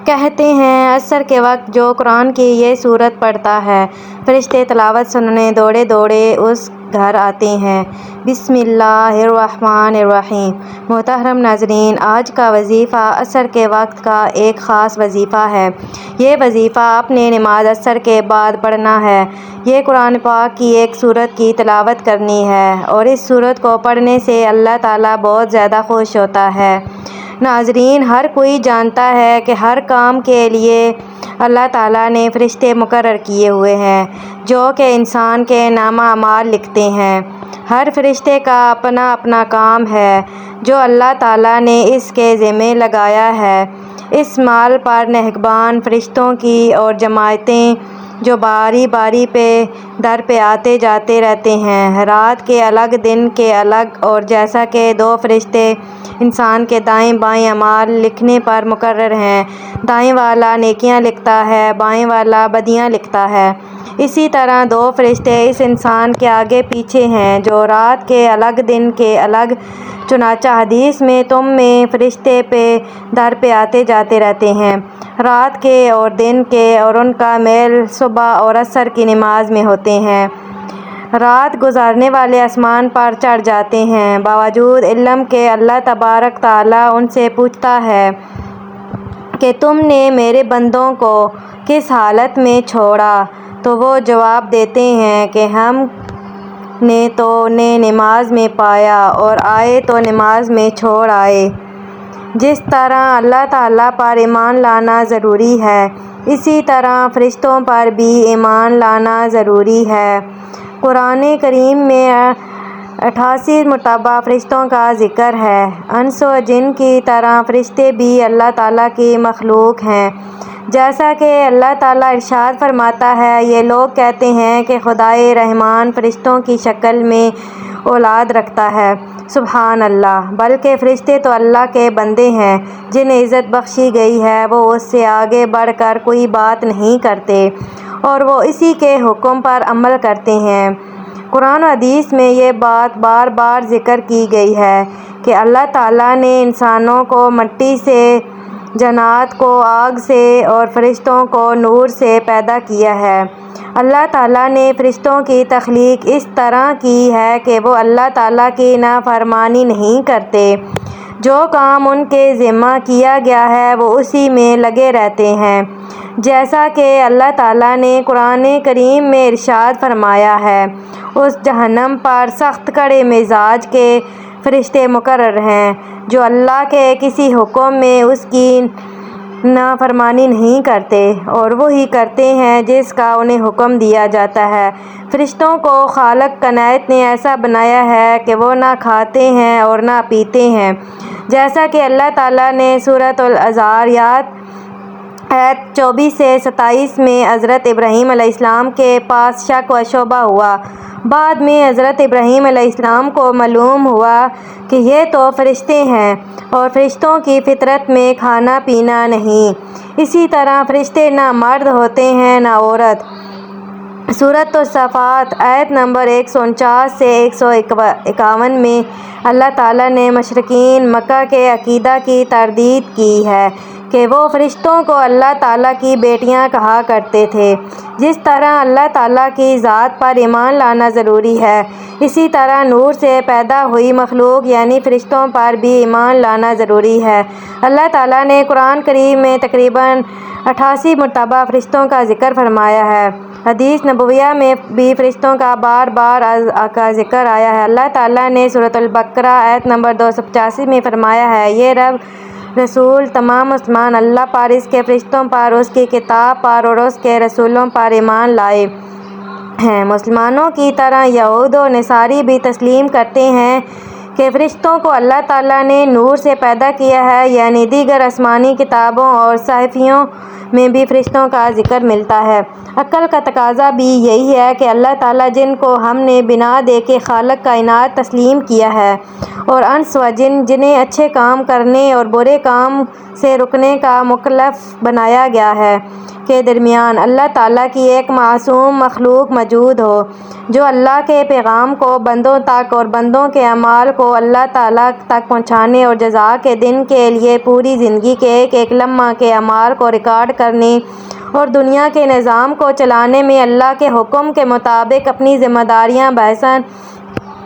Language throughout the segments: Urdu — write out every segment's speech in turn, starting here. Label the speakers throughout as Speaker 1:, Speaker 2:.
Speaker 1: کہتے ہیں عصر کے وقت جو قرآن کی یہ سورت پڑھتا ہے فرشتے تلاوت سننے دوڑے دوڑے اس گھر آتے ہیں۔ بسم اللہ الرحمن الرحیم۔ محترم ناظرین، آج کا وظیفہ عصر کے وقت کا ایک خاص وظیفہ ہے۔ یہ وظیفہ اپنے نماز عصر کے بعد پڑھنا ہے۔ یہ قرآن پاک کی ایک سورت کی تلاوت کرنی ہے اور اس سورت کو پڑھنے سے اللہ تعالیٰ بہت زیادہ خوش ہوتا ہے۔ ناظرین، ہر کوئی جانتا ہے کہ ہر کام کے لیے اللہ تعالیٰ نے فرشتے مقرر کیے ہوئے ہیں جو کہ انسان کے نامہ اعمال لکھتے ہیں۔ ہر فرشتے کا اپنا اپنا کام ہے جو اللہ تعالیٰ نے اس کے ذمہ لگایا ہے۔ اس مال پر نگہبان فرشتوں کی اور جماعتیں جو باری باری در پہ آتے جاتے رہتے ہیں، رات کے الگ دن کے الگ، اور جیسا کہ دو فرشتے انسان کے دائیں بائیں اعمال لکھنے پر مقرر ہیں، دائیں والا نیکیاں لکھتا ہے، بائیں والا بدیاں لکھتا ہے، اسی طرح دو فرشتے اس انسان کے آگے پیچھے ہیں جو رات کے الگ دن کے الگ۔ چنانچہ حدیث میں تم میں فرشتے در پہ آتے جاتے رہتے ہیں رات کے اور دن کے، اور ان کا میل صبح اور عصر کی نماز میں ہوتے ہیں۔ رات گزارنے والے آسمان پر چڑھ جاتے ہیں باوجود علم کے اللہ تبارک تعالیٰ ان سے پوچھتا ہے کہ تم نے میرے بندوں کو کس حالت میں چھوڑا؟ تو وہ جواب دیتے ہیں کہ ہم نے تو انہیں نماز میں پایا اور آئے تو نماز میں چھوڑ آئے۔ جس طرح اللہ تعالیٰ پر ایمان لانا ضروری ہے، اسی طرح فرشتوں پر بھی ایمان لانا ضروری ہے۔ قرآن کریم میں 88 مرتبہ فرشتوں کا ذکر ہے۔ انس و جن کی طرح فرشتے بھی اللہ تعالیٰ کی مخلوق ہیں۔ جیسا کہ اللہ تعالیٰ ارشاد فرماتا ہے، یہ لوگ کہتے ہیں کہ خدائے رحمان فرشتوں کی شکل میں اولاد رکھتا ہے۔ سبحان اللہ! بلکہ فرشتے تو اللہ کے بندے ہیں جنہیں عزت بخشی گئی ہے، وہ اس سے آگے بڑھ کر کوئی بات نہیں کرتے اور وہ اسی کے حکم پر عمل کرتے ہیں۔ قرآن و حدیث میں یہ بات بار بار ذکر کی گئی ہے کہ اللہ تعالیٰ نے انسانوں کو مٹی سے، جنات کو آگ سے اور فرشتوں کو نور سے پیدا کیا ہے۔ اللہ تعالیٰ نے فرشتوں کی تخلیق اس طرح کی ہے کہ وہ اللہ تعالیٰ کی نافرمانی نہیں کرتے۔ جو کام ان کے ذمہ کیا گیا ہے وہ اسی میں لگے رہتے ہیں۔ جیسا کہ اللہ تعالیٰ نے قرآن کریم میں ارشاد فرمایا ہے، اس جہنم پر سخت کڑے مزاج کے فرشتے مقرر ہیں جو اللہ کے کسی حکم میں اس کی نافرمانی نہیں کرتے اور وہی کرتے ہیں جس کا انہیں حکم دیا جاتا ہے۔ فرشتوں کو خالق کائنات نے ایسا بنایا ہے کہ وہ نہ کھاتے ہیں اور نہ پیتے ہیں، جیسا کہ اللہ تعالیٰ نے سورۃ الذاریات آیت 24 سے 27 میں حضرت ابراہیم علیہ السلام کے پاس شک و شبہ ہوا۔ بعد میں حضرت ابراہیم علیہ السلام کو معلوم ہوا کہ یہ تو فرشتے ہیں اور فرشتوں کی فطرت میں کھانا پینا نہیں۔ اسی طرح فرشتے نہ مرد ہوتے ہیں نہ عورت۔ سورۃ الصافات آیت نمبر 149 سے 151 میں اللہ تعالیٰ نے مشرکین مکہ کے عقیدہ کی تردید کی ہے کہ وہ فرشتوں کو اللہ تعالیٰ کی بیٹیاں کہا کرتے تھے۔ جس طرح اللہ تعالیٰ کی ذات پر ایمان لانا ضروری ہے، اسی طرح نور سے پیدا ہوئی مخلوق یعنی فرشتوں پر بھی ایمان لانا ضروری ہے۔ اللہ تعالیٰ نے قرآن کریم میں تقریباً 88 مرتبہ فرشتوں کا ذکر فرمایا ہے۔ حدیث نبویہ میں بھی فرشتوں کا بار بار کا ذکر آیا ہے۔ اللہ تعالیٰ نے سورۃ البقرہ آیت نمبر 285 میں فرمایا ہے، یہ رسول تمام مسلمان اللہ پر، اس کے فرشتوں پر، اس کی کتاب پر اور اس کے رسولوں پر ایمان لائے ہیں۔ مسلمانوں کی طرح یہود و نصاری بھی تسلیم کرتے ہیں کہ فرشتوں کو اللہ تعالیٰ نے نور سے پیدا کیا ہے، یعنی دیگر آسمانی کتابوں اور صحائفوں میں بھی فرشتوں کا ذکر ملتا ہے۔ عقل کا تقاضا بھی یہی ہے کہ اللہ تعالیٰ جن کو ہم نے بنا دے کے خالق کائنات تسلیم کیا ہے، اور انس و جن جنہیں اچھے کام کرنے اور برے کام سے رکنے کا مکلف بنایا گیا ہے، کے درمیان اللہ تعالیٰ کی ایک معصوم مخلوق موجود ہو جو اللہ کے پیغام کو بندوں تک اور بندوں کے اعمال کو کو اللہ تعالیٰ تک پہنچانے اور جزا کے دن کے لیے پوری زندگی کے ایک ایک لمحہ کے اعمال کو ریکارڈ کرنے اور دنیا کے نظام کو چلانے میں اللہ کے حکم کے مطابق اپنی ذمہ داریاں بحسن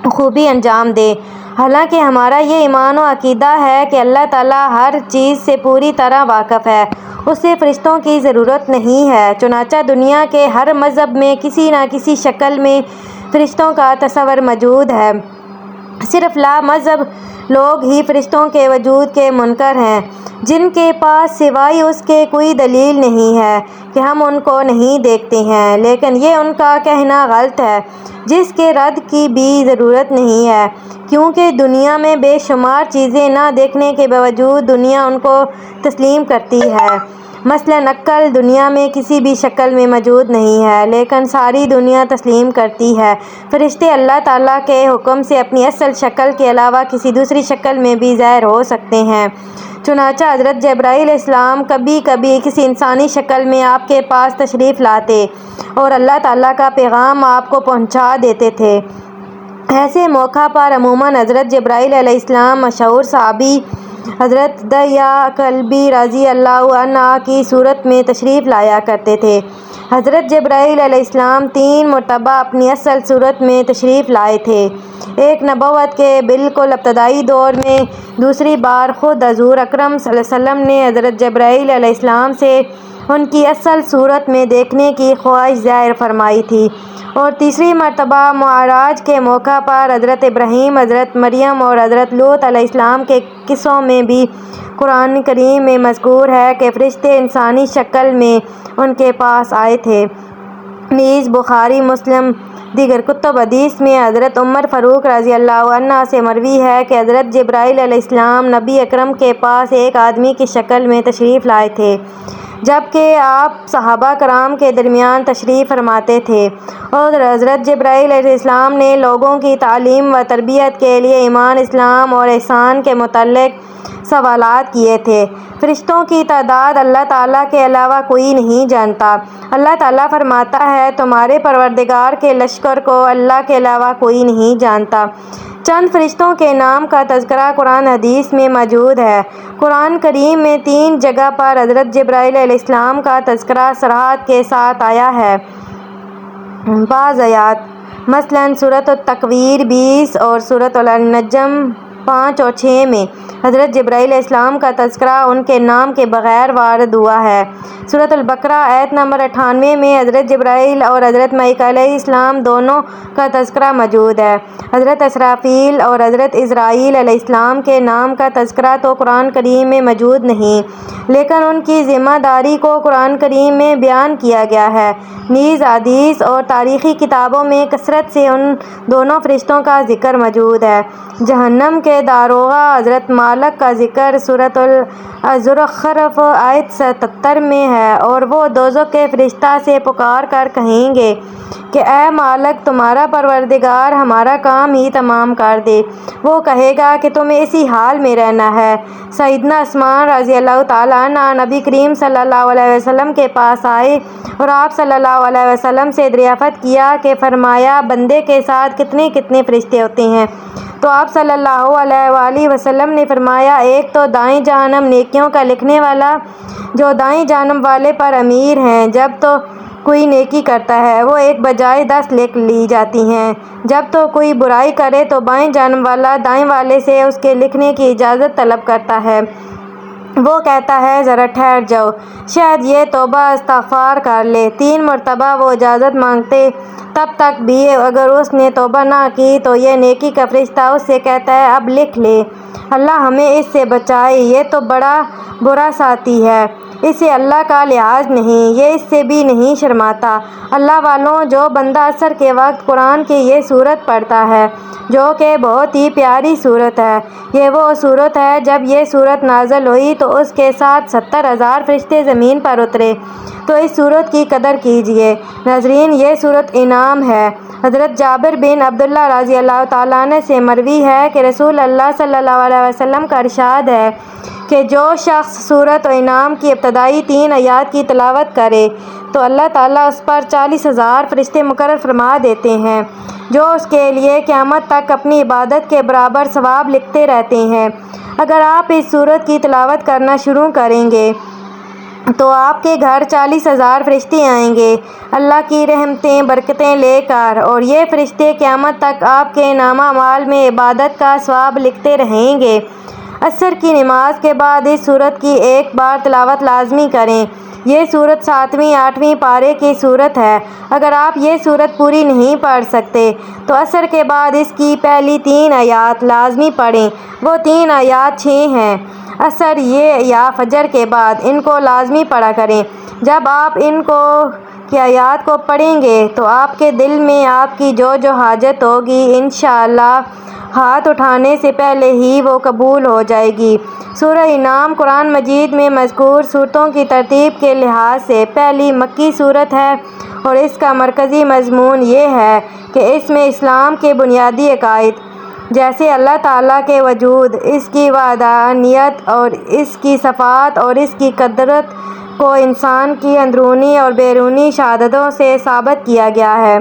Speaker 1: خوبی انجام دے۔ حالانکہ ہمارا یہ ایمان و عقیدہ ہے کہ اللہ تعالیٰ ہر چیز سے پوری طرح واقف ہے، اسے فرشتوں کی ضرورت نہیں ہے۔ چنانچہ دنیا کے ہر مذہب میں کسی نہ کسی شکل میں فرشتوں کا تصور موجود ہے، صرف لا مذہب لوگ ہی فرشتوں کے وجود کے منکر ہیں، جن کے پاس سوائے اس کے کوئی دلیل نہیں ہے کہ ہم ان کو نہیں دیکھتے ہیں، لیکن یہ ان کا کہنا غلط ہے، جس کے رد کی بھی ضرورت نہیں ہے، کیونکہ دنیا میں بے شمار چیزیں نہ دیکھنے کے باوجود دنیا ان کو تسلیم کرتی ہے۔ مثلاً عقل دنیا میں کسی بھی شکل میں موجود نہیں ہے، لیکن ساری دنیا تسلیم کرتی ہے۔ فرشتے اللہ تعالیٰ کے حکم سے اپنی اصل شکل کے علاوہ کسی دوسری شکل میں بھی ظاہر ہو سکتے ہیں۔ چنانچہ حضرت جبرائیل علیہ السلام کبھی کبھی کسی انسانی شکل میں آپ کے پاس تشریف لاتے اور اللہ تعالیٰ کا پیغام آپ کو پہنچا دیتے تھے۔ ایسے موقع پر عموماً حضرت جبرائیل علیہ السلام مشہور صحابی حضرت دحیہ کلبی رضی اللہ عنہ کی صورت میں تشریف لایا کرتے تھے۔ حضرت جبرائیل علیہ السلام 3 مرتبہ اپنی اصل صورت میں تشریف لائے تھے، ایک نبوت کے بالکل ابتدائی دور میں، دوسری بار خود حضور اکرم صلی اللہ علیہ وسلم نے حضرت جبرائیل علیہ السلام سے ان کی اصل صورت میں دیکھنے کی خواہش ظاہر فرمائی تھی، اور تیسری مرتبہ معراج کے موقع پر حضرت ابراہیم، حضرت مریم اور حضرت لوط علیہ السلام کے قصوں میں بھی قرآن کریم میں مذکور ہے کہ فرشتے انسانی شکل میں ان کے پاس آئے تھے۔ نیز بخاری، مسلم، دیگر کتب حدیث میں حضرت عمر فاروق رضی اللہ عنہ سے مروی ہے کہ حضرت جبرائیل علیہ السلام نبی اکرم کے پاس ایک آدمی کی شکل میں تشریف لائے تھے، جبکہ آپ صحابہ کرام کے درمیان تشریف فرماتے تھے، اور حضرت جبرائیل علیہ السلام نے لوگوں کی تعلیم و تربیت کے لیے ایمان، اسلام اور احسان کے متعلق سوالات کیے تھے۔ فرشتوں کی تعداد اللہ تعالیٰ کے علاوہ کوئی نہیں جانتا۔ اللہ تعالیٰ فرماتا ہے، تمہارے پروردگار کے لشکر کو اللہ کے علاوہ کوئی نہیں جانتا۔ چند فرشتوں کے نام کا تذکرہ قرآن حدیث میں موجود ہے۔ قرآن کریم میں 3 جگہ پر حضرت جبرائیل علیہ السلام کا تذکرہ صراحت کے ساتھ آیا ہے۔ بعض آیات مثلاً سورۃ التکویر 20 اور سورۃ النجم 5 اور 6 میں حضرت جبرائیل علیہ السلام کا تذکرہ ان کے نام کے بغیر وارد ہوا ہے۔ سورۃ البقرہ آیت نمبر 98 میں حضرت جبرائیل اور حضرت میکائیل علیہ السلام دونوں کا تذکرہ موجود ہے۔ حضرت اسرافیل اور حضرت عزرائیل علیہ السلام کے نام کا تذکرہ تو قرآن کریم میں موجود نہیں، لیکن ان کی ذمہ داری کو قرآن کریم میں بیان کیا گیا ہے۔ نیز حدیث اور تاریخی کتابوں میں کثرت سے ان دونوں فرشتوں کا ذکر موجود ہے۔ جہنم کے داروغہ حضرت مالک کا ذکر سورۃ الزخرف آیت 77 میں ہے، اور وہ دوزخ کے فرشتہ سے پکار کر کہیں گے کہ اے مالک، تمہارا پروردگار ہمارا کام ہی تمام کر دے۔ وہ کہے گا کہ تمہیں اسی حال میں رہنا ہے۔ سیدنا عثمان رضی اللہ تعالیٰ عنہ نبی کریم صلی اللہ علیہ وسلم کے پاس آئے اور آپ صلی اللہ علیہ وسلم سے دریافت کیا کہ فرمایا، بندے کے ساتھ کتنے کتنے فرشتے ہوتے ہیں؟ تو آپ صلی اللہ علیہ وآلہ وسلم نے فرمایا، ایک تو دائیں جانب نیکیوں کا لکھنے والا، جو دائیں جانب والے پر امیر ہیں، جب تو کوئی نیکی کرتا ہے وہ ایک بجائے 10 لکھ لی جاتی ہیں، جب تو کوئی برائی کرے تو بائیں جانب والا دائیں والے سے اس کے لکھنے کی اجازت طلب کرتا ہے، وہ کہتا ہے ذرا ٹھہر جاؤ، شاید یہ توبہ استغفار کر لے۔ 3 مرتبہ وہ اجازت مانگتے، تب تک بھی اگر اس نے توبہ نہ کی تو یہ نیکی کا فرشتہ اس سے کہتا ہے اب لکھ لے۔ اللہ ہمیں اس سے بچائے، یہ تو بڑا برا ساتھی ہے، اسے اللہ کا لحاظ نہیں، یہ اس سے بھی نہیں شرماتا۔ اللہ والوں، جو بندہ عصر کے وقت قرآن کی یہ سورت پڑھتا ہے، جو کہ بہت ہی پیاری سورت ہے، یہ وہ سورت ہے جب یہ سورت نازل ہوئی تو اس کے ساتھ 70,000 فرشتے زمین پر اترے، تو اس سورت کی قدر کیجیے۔ ناظرین، یہ سورت انعام ہے۔ حضرت جابر بن عبداللہ رضی اللہ تعالیٰ عنہ سے مروی ہے کہ رسول اللہ صلی اللہ علیہ وسلم کا ارشاد ہے کہ جو شخص سورت انعام کی ابتدائی 3 آیات کی تلاوت کرے تو اللہ تعالیٰ اس پر 40,000 فرشتے مقرر فرما دیتے ہیں جو اس کے لیے قیامت تک اپنی عبادت کے برابر ثواب لکھتے رہتے ہیں۔ اگر آپ اس سورت کی تلاوت کرنا شروع کریں گے تو آپ کے گھر 40,000 فرشتے آئیں گے اللہ کی رحمتیں برکتیں لے کر، اور یہ فرشتے قیامت تک آپ کے نامہ اعمال میں عبادت کا ثواب لکھتے رہیں گے۔ عصر کی نماز کے بعد اس سورت کی ایک بار تلاوت لازمی کریں۔ یہ سورت 7ویں 8ویں پارے کی سورت ہے۔ اگر آپ یہ سورت پوری نہیں پڑھ سکتے تو عصر کے بعد اس کی پہلی 3 آیات لازمی پڑھیں۔ وہ 3 آیات 6 ہیں۔ عصر یا فجر کے بعد ان کو لازمی پڑھا کریں۔ جب آپ ان کی آیات کو پڑھیں گے تو آپ کے دل میں آپ کی جو حاجت ہوگی انشاءاللہ ہاتھ اٹھانے سے پہلے ہی وہ قبول ہو جائے گی۔ سورہ انعام قرآن مجید میں مذکور سورتوں کی ترتیب کے لحاظ سے پہلی مکی سورت ہے، اور اس کا مرکزی مضمون یہ ہے کہ اس میں اسلام کے بنیادی عقائد جیسے اللہ تعالیٰ کے وجود، اس کی وحدانیت اور اس کی صفات اور اس کی قدرت کو انسان کی اندرونی اور بیرونی شہادتوں سے ثابت کیا گیا ہے،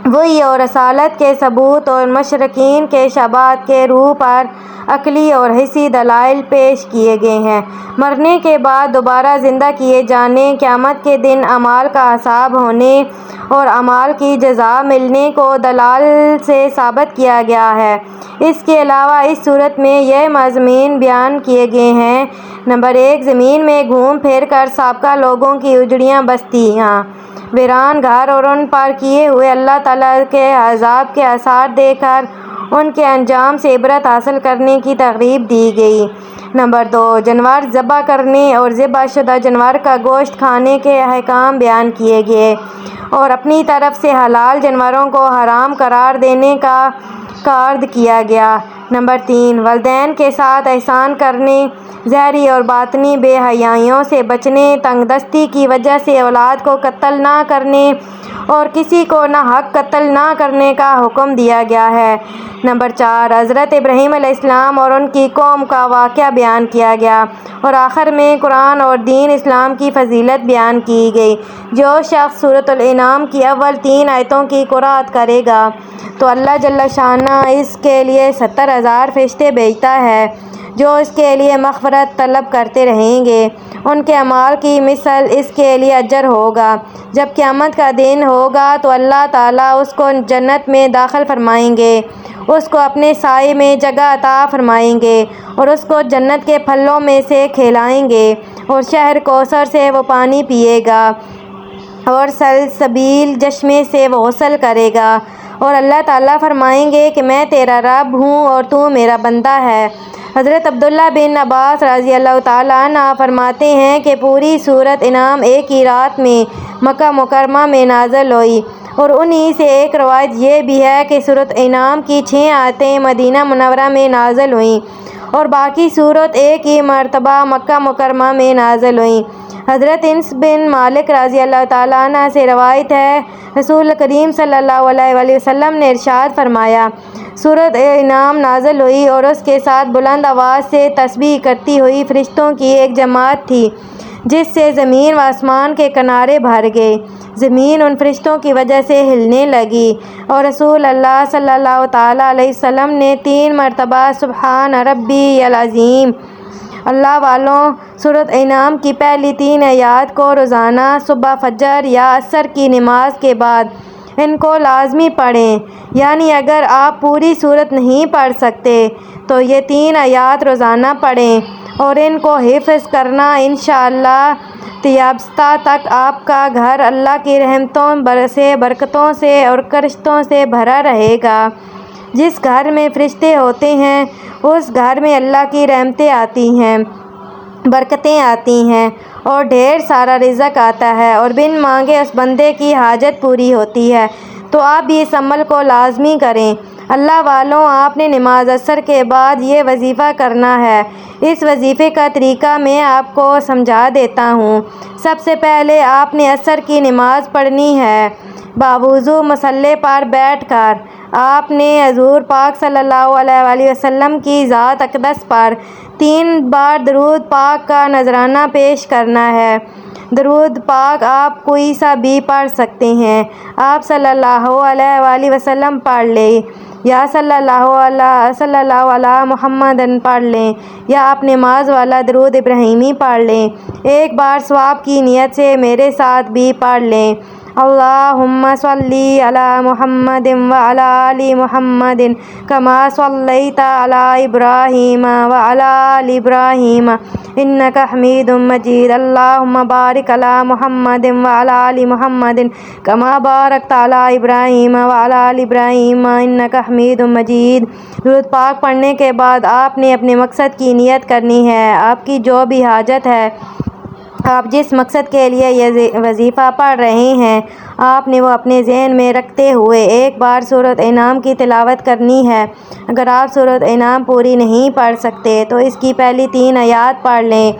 Speaker 1: وحی اور رسالت کے ثبوت اور مشرکین کے شبہات کے روح پر عقلی اور حسی دلائل پیش کیے گئے ہیں، مرنے کے بعد دوبارہ زندہ کیے جانے، قیامت کے دن اعمال کا حساب ہونے اور اعمال کی جزا ملنے کو دلائل سے ثابت کیا گیا ہے۔ اس کے علاوہ اس سورت میں یہ مضامین بیان کیے گئے ہیں: نمبر 1، زمین میں گھوم پھر کر سابقہ لوگوں کی اجڑیاں بستیاں، ویران گھر اور ان پر کیے ہوئے اللہ تعالیٰ کے عذاب کے آثار دیکھ کر ان کے انجام سے عبرت حاصل کرنے کی ترغیب دی گئی۔ نمبر 2، جانور ذبح کرنے اور ذبح شدہ جانور کا گوشت کھانے کے احکام بیان کیے گئے اور اپنی طرف سے حلال جانوروں کو حرام قرار دینے کا عرض کیا گیا۔ نمبر 3، والدین کے ساتھ احسان کرنے، ظاہری اور باطنی بے حیائیوں سے بچنے، تنگ دستی کی وجہ سے اولاد کو قتل نہ کرنے اور کسی کو ناحق قتل نہ کرنے کا حکم دیا گیا ہے۔ نمبر 4، حضرت ابراہیم علیہ السلام اور ان کی قوم کا واقعہ بیان کیا گیا، اور آخر میں قرآن اور دین اسلام کی فضیلت بیان کی گئی۔ جو شخص سورۃ الانعام کی اول 3 آیتوں کی قرأت کرے گا تو اللہ جل شانہ اس کے لیے 70,000 فرشتے بھیجتا ہے جو اس کے لیے مغفرت طلب کرتے رہیں گے۔ ان کے اعمال کی مثل اس کے لیے اجر ہوگا۔ جب قیامت کا دن ہوگا تو اللہ تعالیٰ اس کو جنت میں داخل فرمائیں گے، اس کو اپنے سائے میں جگہ عطا فرمائیں گے اور اس کو جنت کے پھلوں میں سے کھلائیں گے، اور شہر کوثر سے وہ پانی پیے گا اور سلسبیل چشمے سے وہ غسل کرے گا، اور اللہ تعالیٰ فرمائیں گے کہ میں تیرا رب ہوں اور تو میرا بندہ ہے۔ حضرت عبداللہ بن عباس رضی اللہ تعالیٰ عنہ فرماتے ہیں کہ پوری سورۃ انعام ایک ہی رات میں مکہ مکرمہ میں نازل ہوئی، اور انہی سے ایک روایت یہ بھی ہے کہ سورۃ انعام کی 6 آیتیں مدینہ منورہ میں نازل ہوئیں اور باقی سورت ایک ہی مرتبہ مکہ مکرمہ میں نازل ہوئیں۔ حضرت انس بن مالک رضی اللہ تعالیٰ عنہ سے روایت ہے، رسول کریم صلی اللہ علیہ وآلہ وسلم نے ارشاد فرمایا، سورۃ انعام نازل ہوئی اور اس کے ساتھ بلند آواز سے تسبیح کرتی ہوئی فرشتوں کی ایک جماعت تھی جس سے زمین و آسمان کے کنارے بھر گئے۔ زمین ان فرشتوں کی وجہ سے ہلنے لگی، اور رسول اللہ صلی اللہ تعالیٰ علیہ وسلم نے 3 مرتبہ سبحان ربی العظیم۔ اللہ والوں، سورۃ انعام کی پہلی 3 آیات کو روزانہ صبح فجر یا عصر کی نماز کے بعد ان کو لازمی پڑھیں، یعنی اگر آپ پوری سورت نہیں پڑھ سکتے تو یہ 3 آیات روزانہ پڑھیں اور ان کو حفظ کرنا، انشاءاللہ قیامت تک آپ کا گھر اللہ کی رحمتوں سے، برکتوں سے اور کرشتوں سے بھرا رہے گا۔ جس گھر میں فرشتے ہوتے ہیں اس گھر میں اللہ کی رحمتیں آتی ہیں، برکتیں آتی ہیں اور ڈھیر سارا رزق آتا ہے، اور بن مانگے اس بندے کی حاجت پوری ہوتی ہے۔ تو آپ بھی اس عمل کو لازمی کریں۔ اللہ والوں، آپ نے نماز عصر کے بعد یہ وظیفہ کرنا ہے۔ اس وظیفے کا طریقہ میں آپ کو سمجھا دیتا ہوں۔ سب سے پہلے آپ نے عصر کی نماز پڑھنی ہے باوضو مصلی پر بیٹھ کر۔ آپ نے حضور پاک صلی اللہ علیہ وآلہ وسلم کی ذات اقدس پر 3 بار درود پاک کا نذرانہ پیش کرنا ہے۔ درود پاک آپ کوئی سا بھی پڑھ سکتے ہیں۔ آپ صلی اللہ علیہ وآلہ وسلم پڑھ لیں یا صلی اللہ علی محمد پڑھ لیں یا آپ نماز والا درود ابراہیمی پڑھ لیں۔ ایک بار ثواب کی نیت سے میرے ساتھ بھی پڑھ لیں۔ اللہم صلی علی محمد وعلی آل محمد کما صلیت علی ابراہیم وعلی آل ابراہیم انک حمید مجید۔ اللہم بارک علی محمد وعلی آل محمد کما بارکت علی ابراہیم وعلی آل ابراہیم انک حمید مجید۔ درود پاک پڑھنے کے بعد آپ نے اپنے مقصد کی نیت کرنی ہے۔ آپ کی جو بھی حاجت ہے، آپ جس مقصد کے لیے یہ وظیفہ پڑھ رہے ہیں، آپ نے وہ اپنے ذہن میں رکھتے ہوئے ایک بار سورۃ انعام کی تلاوت کرنی ہے۔ اگر آپ سورۃ انعام پوری نہیں پڑھ سکتے تو اس کی پہلی 3 آیات پڑھ لیں۔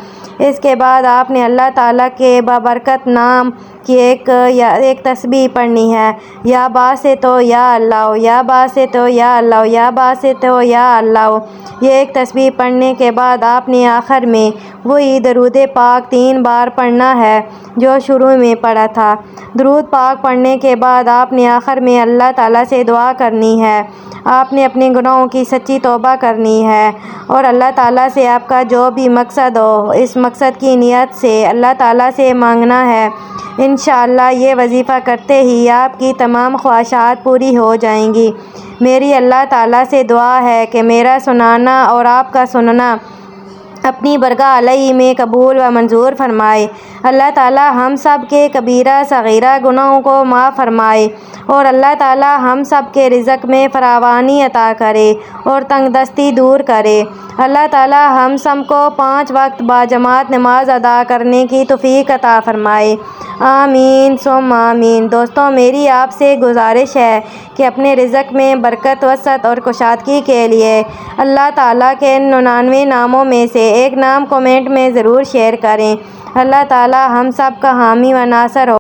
Speaker 1: اس کے بعد آپ نے اللہ تعالیٰ کے بابرکت نام کی ایک تسبیح پڑھنی ہے۔ یا باسطو یا اللہ، یا باسطو یا اللہ، یا باسطو یا اللہ۔ یہ ایک تسبیح پڑھنے کے بعد آپ نے آخر میں وہی درود پاک 3 بار پڑھنا ہے جو شروع میں پڑھا تھا۔ درود پاک پڑھنے کے بعد آپ نے آخر میں اللہ تعالیٰ سے دعا کرنی ہے۔ آپ نے اپنے گناہوں کی سچی توبہ کرنی ہے اور اللہ تعالیٰ سے آپ کا جو بھی مقصد ہو، اس مقصد کی نیت سے اللہ تعالیٰ سے مانگنا ہے۔ انشاءاللہ یہ وظیفہ کرتے ہی آپ کی تمام خواہشات پوری ہو جائیں گی۔ میری اللہ تعالیٰ سے دعا ہے کہ میرا سنانا اور آپ کا سننا اپنی بارگاہ الہی میں قبول و منظور فرمائے۔ اللہ تعالیٰ ہم سب کے کبیرہ صغیرہ گناہوں کو معاف فرمائے اور اللہ تعالیٰ ہم سب کے رزق میں فراوانی عطا کرے اور تنگ دستی دور کرے۔ اللہ تعالیٰ ہم سب کو 5 وقت باجماعت نماز ادا کرنے کی توفیق عطا فرمائے۔ آمین ثم آمین۔ دوستوں، میری آپ سے گزارش ہے کہ اپنے رزق میں برکت، وسعت اور کشادگی کے لیے اللہ تعالیٰ کے 99 ناموں میں سے ایک نام کمنٹ میں ضرور شیئر کریں۔ اللہ تعالیٰ ہم سب کا حامی و ناصر ہو۔